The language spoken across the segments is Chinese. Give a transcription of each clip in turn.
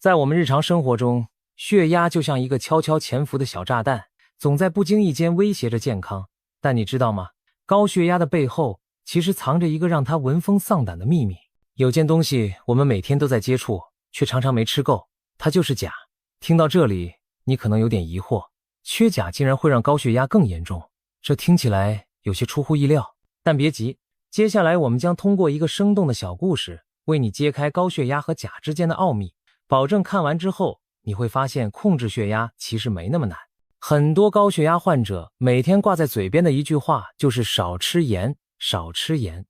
在我们日常生活中，血压就像一个悄悄潜伏的小炸弹，总在不经意间威胁着健康。但你知道吗？高血压的背后其实藏着一个让它闻风丧胆的秘密。有件东西我们每天都在接触，却常常没吃够，它就是钾。听到这里，你可能有点疑惑，缺钾竟然会让高血压更严重，这听起来有些出乎意料。但别急，接下来我们将通过一个生动的小故事，为你揭开高血压和钾之间的奥秘，保证看完之后你会发现控制血压其实没那么难。很多高血压患者每天挂在嘴边的一句话就是少吃盐，少吃盐。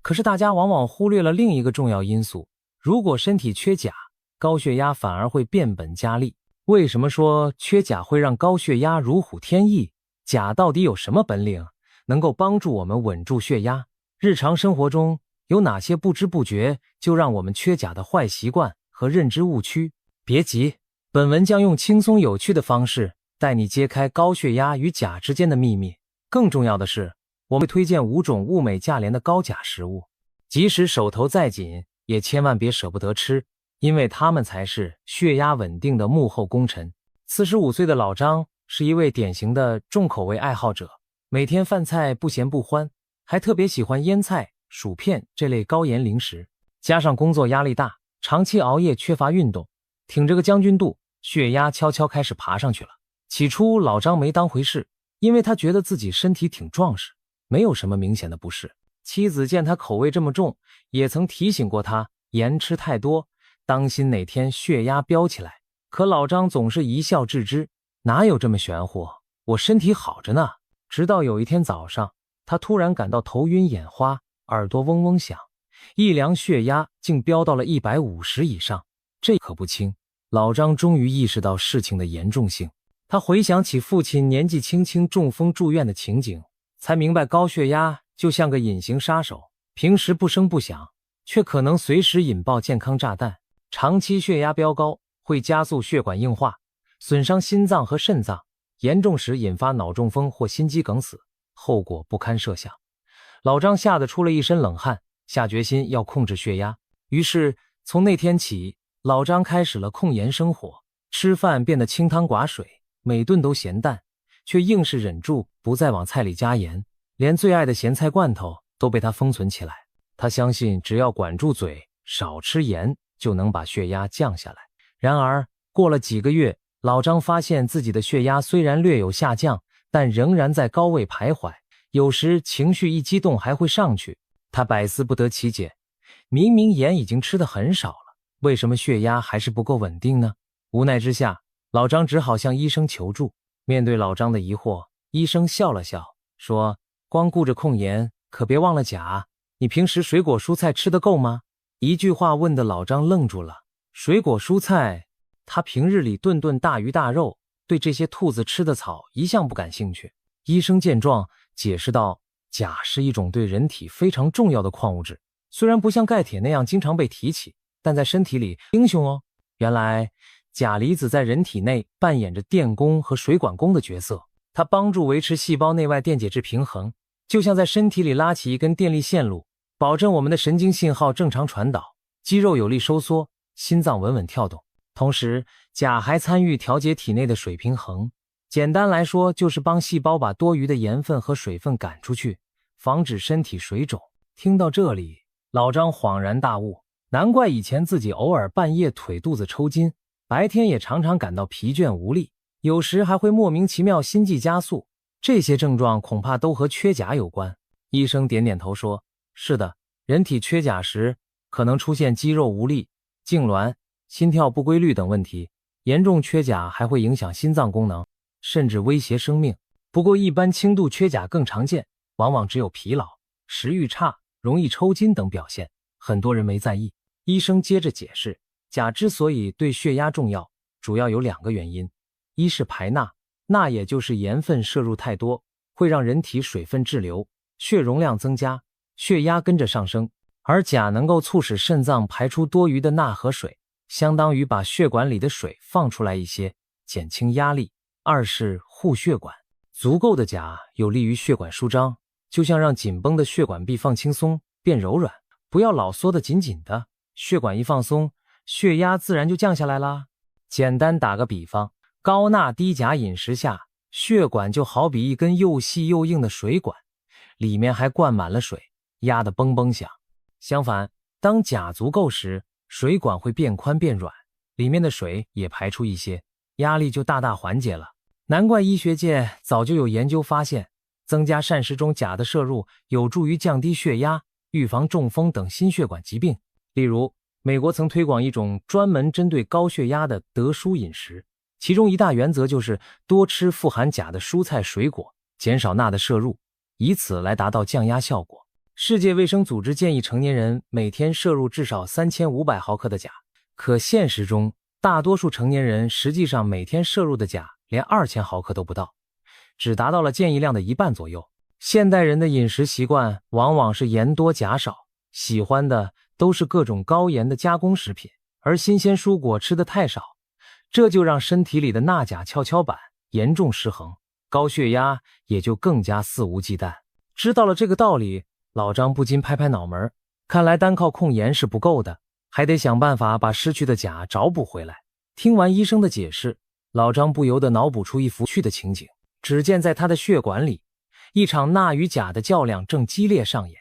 可是大家往往忽略了另一个重要因素，如果身体缺钾，高血压反而会变本加厉。为什么说缺钾会让高血压如虎添翼？钾到底有什么本领，能够帮助我们稳住血压？日常生活中有哪些不知不觉就让我们缺钾的坏习惯和认知误区？别急，本文将用轻松有趣的方式带你揭开高血压与钾之间的秘密。更重要的是，我们推荐5种物美价廉的高钾食物，即使手头再紧，也千万别舍不得吃，因为它们才是血压稳定的幕后功臣。45岁的老张是一位典型的重口味爱好者，每天饭菜不咸不欢，还特别喜欢腌菜、薯片这类高盐零食。加上工作压力大，长期熬夜缺乏运动，挺着个将军肚，血压悄悄开始爬上去了。起初老张没当回事，因为他觉得自己身体挺壮实，没有什么明显的不适。妻子见他口味这么重，也曾提醒过他盐吃太多，当心哪天血压飙起来。可老张总是一笑置之，哪有这么玄乎，我身体好着呢。直到有一天早上，他突然感到头晕眼花，耳朵嗡嗡响，一量血压竟飙到了150以上，这可不轻。老张终于意识到事情的严重性，他回想起父亲年纪轻轻中风住院的情景，才明白高血压就像个隐形杀手，平时不声不响，却可能随时引爆健康炸弹。长期血压飙高会加速血管硬化，损伤心脏和肾脏，严重时引发脑中风或心肌梗死，后果不堪设想。老张吓得出了一身冷汗，下决心要控制血压。于是从那天起，老张开始了控盐生活，吃饭变得清汤寡水，每顿都咸淡，却硬是忍住不再往菜里加盐，连最爱的咸菜罐头都被他封存起来。他相信只要管住嘴，少吃盐，就能把血压降下来。然而过了几个月，老张发现自己的血压虽然略有下降，但仍然在高位徘徊，有时情绪一激动还会上去。他百思不得其解，明明盐已经吃得很少了，为什么血压还是不够稳定呢？无奈之下，老张只好向医生求助。面对老张的疑惑，医生笑了笑，说：光顾着控盐，可别忘了钾，你平时水果蔬菜吃得够吗？一句话问得老张愣住了。水果蔬菜，他平日里顿顿大鱼大肉，对这些兔子吃的草一向不感兴趣。医生见状解释道，钾是一种对人体非常重要的矿物质，虽然不像钙铁那样经常被提起，但在身体里英雄哦。原来钾离子在人体内扮演着电工和水管工的角色，它帮助维持细胞内外电解质平衡，就像在身体里拉起一根电力线路，保证我们的神经信号正常传导，肌肉有力收缩，心脏稳稳跳动。同时钾还参与调节体内的水平衡，简单来说就是帮细胞把多余的盐分和水分赶出去，防止身体水肿。听到这里，老张恍然大悟，难怪以前自己偶尔半夜腿肚子抽筋，白天也常常感到疲倦无力，有时还会莫名其妙心悸加速，这些症状恐怕都和缺钾有关。医生点点头说，是的，人体缺钾时可能出现肌肉无力、痉挛、心跳不规律等问题，严重缺钾还会影响心脏功能，甚至威胁生命。不过一般轻度缺钾更常见，往往只有疲劳、食欲差、容易抽筋等表现，很多人没在意。医生接着解释，钾之所以对血压重要，主要有2个原因。一是排钠，钠也就是盐分摄入太多，会让人体水分滞留，血容量增加，血压跟着上升，而钾能够促使肾脏排出多余的钠和水，相当于把血管里的水放出来一些，减轻压力。二是护血管，足够的钾有利于血管舒张，就像让紧绷的血管壁放轻松，变柔软，不要老缩得紧紧的。血管一放松，血压自然就降下来啦。简单打个比方，高钠低钾饮食下，血管就好比一根又细又硬的水管，里面还灌满了水，压得嘣嘣响。相反，当钾足够时，水管会变宽变软，里面的水也排出一些，压力就大大缓解了。难怪医学界早就有研究发现，增加膳食中钾的摄入有助于降低血压，预防中风等心血管疾病。例如，美国曾推广一种专门针对高血压的德蔬饮食，其中一大原则就是多吃富含钾的蔬菜水果，减少钠的摄入，以此来达到降压效果。世界卫生组织建议成年人每天摄入至少3500毫克的钾，可现实中，大多数成年人实际上每天摄入的钾连2000毫克都不到，只达到了建议量的一半左右。现代人的饮食习惯往往是盐多钾少，喜欢的都是各种高盐的加工食品，而新鲜蔬果吃得太少，这就让身体里的钠钾跷跷板严重失衡，高血压也就更加肆无忌惮。知道了这个道理，老张不禁拍拍脑门，看来单靠控盐是不够的，还得想办法把失去的钾找补回来。听完医生的解释，老张不由得脑补出一幅去的情景。只见在他的血管里，一场钠与钾的较量正激烈上演，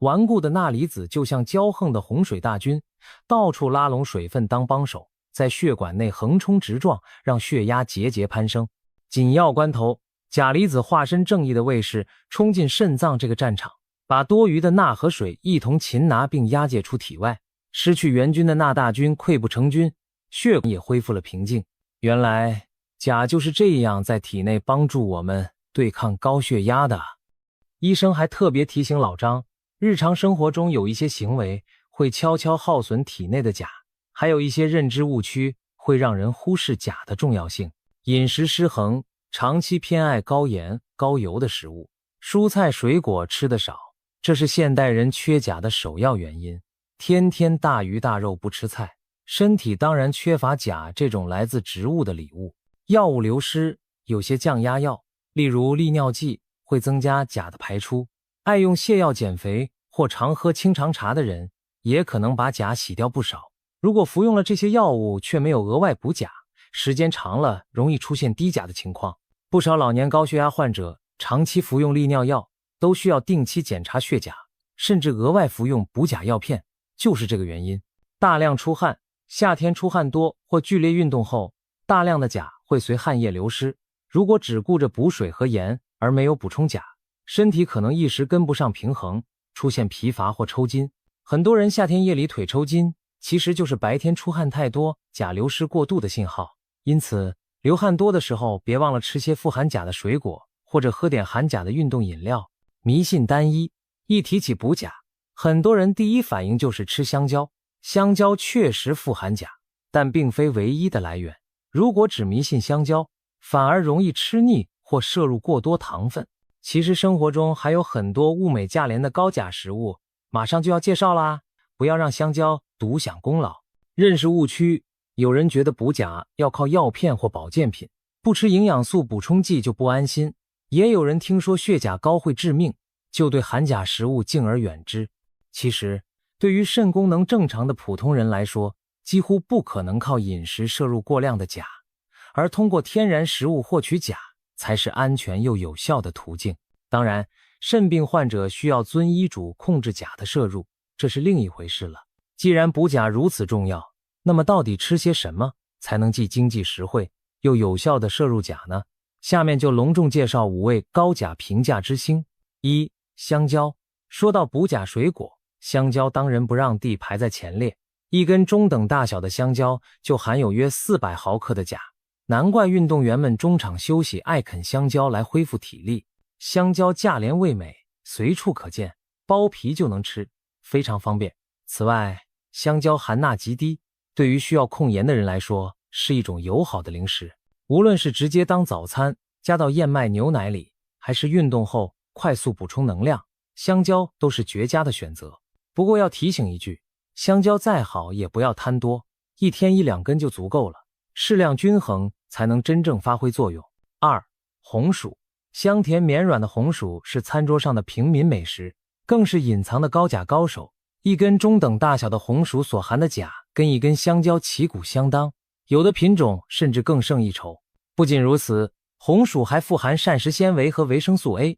顽固的钠离子就像骄横的洪水大军，到处拉拢水分当帮手，在血管内横冲直撞，让血压节节攀升。紧要关头，钾离子化身正义的卫士，冲进肾脏这个战场，把多余的钠和水一同擒拿并押解出体外。失去援军的钠大军溃不成军，血管也恢复了平静。原来钾就是这样在体内帮助我们对抗高血压的。医生还特别提醒老张，日常生活中有一些行为会悄悄耗损体内的钾，还有一些认知误区会让人忽视钾的重要性。饮食失衡，长期偏爱高盐、高油的食物，蔬菜水果吃得少，这是现代人缺钾的首要原因。天天大鱼大肉不吃菜，身体当然缺乏钾这种来自植物的礼物。药物流失，有些降压药，例如利尿剂，会增加钾的排出。爱用泻药减肥或常喝清肠茶的人，也可能把钾洗掉不少。如果服用了这些药物却没有额外补钾，时间长了容易出现低钾的情况。不少老年高血压患者长期服用利尿药，都需要定期检查血钾，甚至额外服用补钾药片，就是这个原因。大量出汗，夏天出汗多或剧烈运动后，大量的钾会随汗液流失。如果只顾着补水和盐而没有补充钾，身体可能一时跟不上平衡，出现疲乏或抽筋。很多人夏天夜里腿抽筋，其实就是白天出汗太多，钾流失过度的信号。因此，流汗多的时候，别忘了吃些富含钾的水果，或者喝点含钾的运动饮料。迷信单一，一提起补钾，很多人第一反应就是吃香蕉。香蕉确实富含钾，但并非唯一的来源。如果只迷信香蕉，反而容易吃腻或摄入过多糖分。其实生活中还有很多物美价廉的高钾食物，马上就要介绍啦，不要让香蕉独享功劳。认识误区，有人觉得补钾要靠药片或保健品，不吃营养素补充剂就不安心。也有人听说血钾高会致命，就对含钾食物敬而远之。其实，对于肾功能正常的普通人来说，几乎不可能靠饮食摄入过量的钾，而通过天然食物获取钾才是安全又有效的途径。当然，肾病患者需要遵医嘱控制钾的摄入，这是另一回事了。既然补钾如此重要，那么到底吃些什么才能既经济实惠又有效的摄入钾呢？下面就隆重介绍5位高钾评价之星。1. 香蕉。说到补钾水果，香蕉当仁不让地排在前列。一根中等大小的香蕉就含有约400毫克的钾，难怪运动员们中场休息爱啃香蕉来恢复体力。香蕉价廉味美，随处可见，剥皮就能吃，非常方便。此外，香蕉含钠极低，对于需要控盐的人来说，是一种友好的零食。无论是直接当早餐，加到燕麦牛奶里，还是运动后快速补充能量，香蕉都是绝佳的选择。不过要提醒一句，香蕉再好也不要贪多，一天1-2根就足够了，适量均衡才能真正发挥作用。2. 红薯。香甜绵软的红薯是餐桌上的平民美食，更是隐藏的高钾高手。一根中等大小的红薯所含的钾跟一根香蕉旗鼓相当，有的品种甚至更胜一筹。不仅如此，红薯还富含膳食纤维和维生素 A，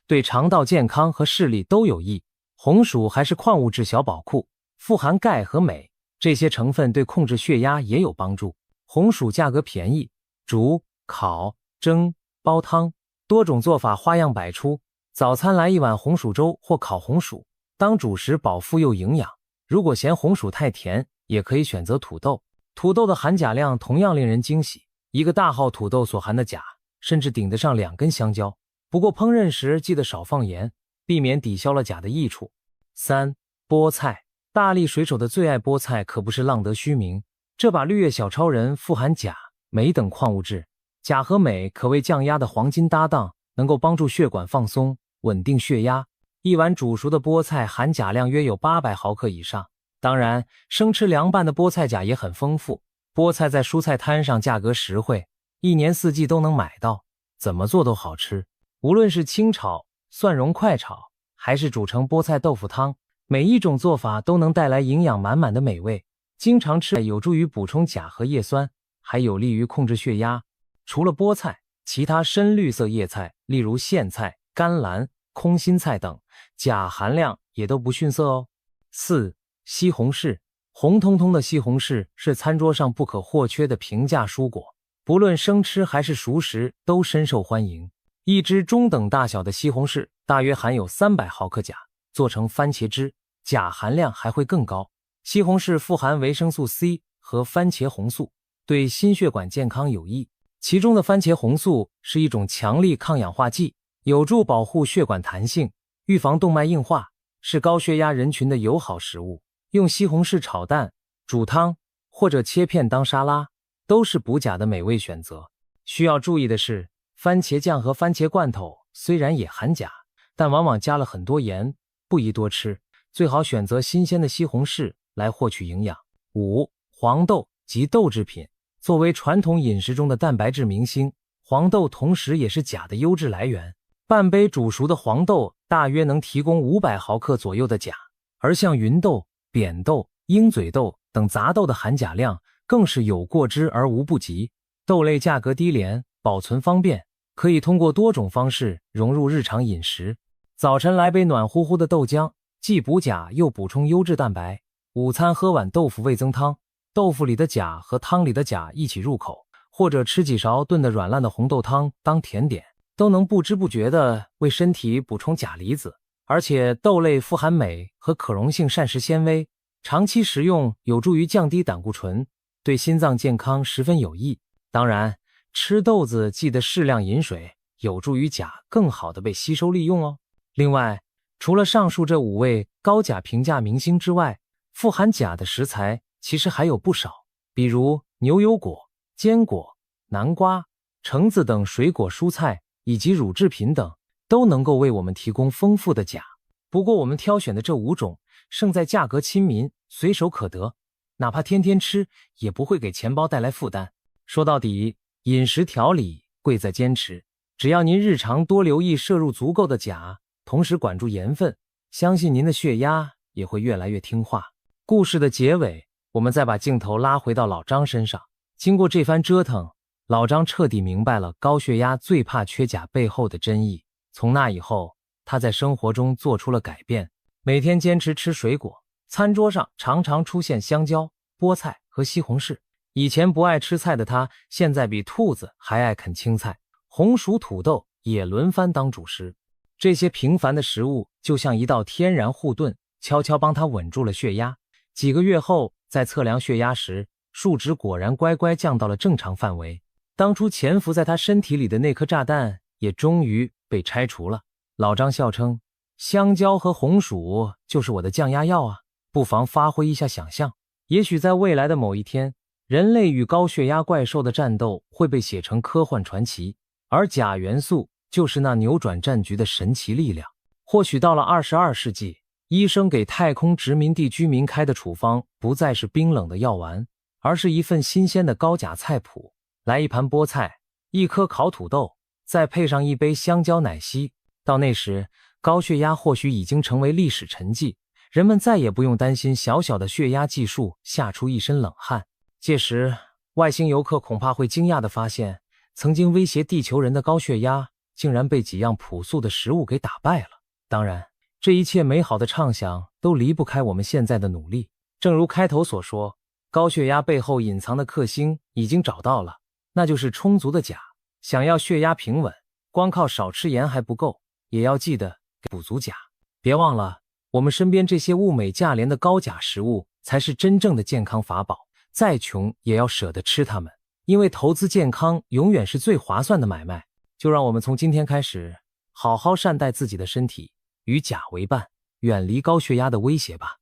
对肠道健康和视力都有益。红薯还是矿物质小宝库，富含钙和镁，这些成分对控制血压也有帮助。红薯价格便宜，煮、烤、蒸、煲汤，多种做法花样百出。早餐来一碗红薯粥或烤红薯，当主食饱腹又营养。如果嫌红薯太甜，也可以选择土豆。土豆的含钾量同样令人惊喜，一个大号土豆所含的钾甚至顶得上2根香蕉。不过烹饪时记得少放盐，避免抵消了钾的益处。3. 菠菜。大力水手的最爱菠菜可不是浪得虚名，这把绿叶小超人富含钾、镁等矿物质，钾和镁可谓降压的黄金搭档，能够帮助血管放松，稳定血压。一碗煮熟的菠菜含钾量约有800毫克以上。当然，生吃凉拌的菠菜钾也很丰富。菠菜在蔬菜摊上价格实惠，一年四季都能买到，怎么做都好吃。无论是清炒、蒜蓉快炒，还是煮成菠菜豆腐汤，每一种做法都能带来营养满满的美味。经常吃有助于补充钾和叶酸，还有利于控制血压。除了菠菜，其他深绿色叶菜，例如苋菜、甘蓝、空心菜等，钾含量也都不逊色哦。4. 西红柿。红彤彤的西红柿是餐桌上不可或缺的平价蔬果，不论生吃还是熟食都深受欢迎。一只中等大小的西红柿大约含有300毫克钾，做成番茄汁，钾含量还会更高。西红柿富含维生素 C 和番茄红素，对心血管健康有益。其中的番茄红素是一种强力抗氧化剂，有助保护血管弹性，预防动脉硬化，是高血压人群的友好食物。用西红柿炒蛋、煮汤或者切片当沙拉，都是补钾的美味选择。需要注意的是，番茄酱和番茄罐头虽然也含钾，但往往加了很多盐，不宜多吃，最好选择新鲜的西红柿来获取营养。5. 黄豆及豆制品。作为传统饮食中的蛋白质明星，黄豆同时也是钾的优质来源。半杯煮熟的黄豆大约能提供500毫克左右的钾，而像芸豆、扁豆、鹰嘴豆等杂豆的含钾量更是有过之而无不及。豆类价格低廉，保存方便，可以通过多种方式融入日常饮食。早晨来杯暖乎乎的豆浆，既补钾又补充优质蛋白。午餐喝碗豆腐味增汤，豆腐里的钾和汤里的钾一起入口，或者吃几勺炖得软烂的红豆汤当甜点，都能不知不觉地为身体补充钾离子。而且豆类富含镁和可溶性膳食纤维，长期食用有助于降低胆固醇，对心脏健康十分有益。当然，吃豆子记得适量饮水，有助于钾更好地被吸收利用哦。另外，除了上述这5位高钾评价明星之外，富含钾的食材其实还有不少，比如牛油果、坚果、南瓜、橙子等水果蔬菜，以及乳制品等，都能够为我们提供丰富的钾。不过我们挑选的这5种，胜在价格亲民，随手可得，哪怕天天吃，也不会给钱包带来负担。说到底，饮食调理贵在坚持，只要您日常多留意摄入足够的钾，同时管住盐分，相信您的血压也会越来越听话。故事的结尾，我们再把镜头拉回到老张身上。经过这番折腾，老张彻底明白了高血压最怕缺钾背后的真意。从那以后，他在生活中做出了改变，每天坚持吃水果，餐桌上常常出现香蕉、菠菜和西红柿。以前不爱吃菜的他，现在比兔子还爱啃青菜，红薯、土豆也轮番当主食。这些平凡的食物就像一道天然护盾，悄悄帮他稳住了血压。几个月后，在测量血压时，数值果然乖乖降到了正常范围。当初潜伏在他身体里的那颗炸弹也终于被拆除了。老张笑称，香蕉和红薯就是我的降压药啊，不妨发挥一下想象，也许在未来的某一天，人类与高血压怪兽的战斗会被写成科幻传奇，而钾元素就是那扭转战局的神奇力量。或许到了22世纪，医生给太空殖民地居民开的处方不再是冰冷的药丸，而是一份新鲜的高钾菜谱。来一盘菠菜，一颗烤土豆，再配上一杯香蕉奶昔。到那时，高血压或许已经成为历史沉寂，人们再也不用担心小小的血压计数吓出一身冷汗。届时，外星游客恐怕会惊讶地发现，曾经威胁地球人的高血压，竟然被几样朴素的食物给打败了。当然，这一切美好的畅想都离不开我们现在的努力。正如开头所说，高血压背后隐藏的克星已经找到了，那就是充足的钾。想要血压平稳，光靠少吃盐还不够，也要记得补足钾。别忘了，我们身边这些物美价廉的高钾食物才是真正的健康法宝，再穷也要舍得吃它们，因为投资健康永远是最划算的买卖。就让我们从今天开始，好好善待自己的身体，与钾为伴，远离高血压的威胁吧。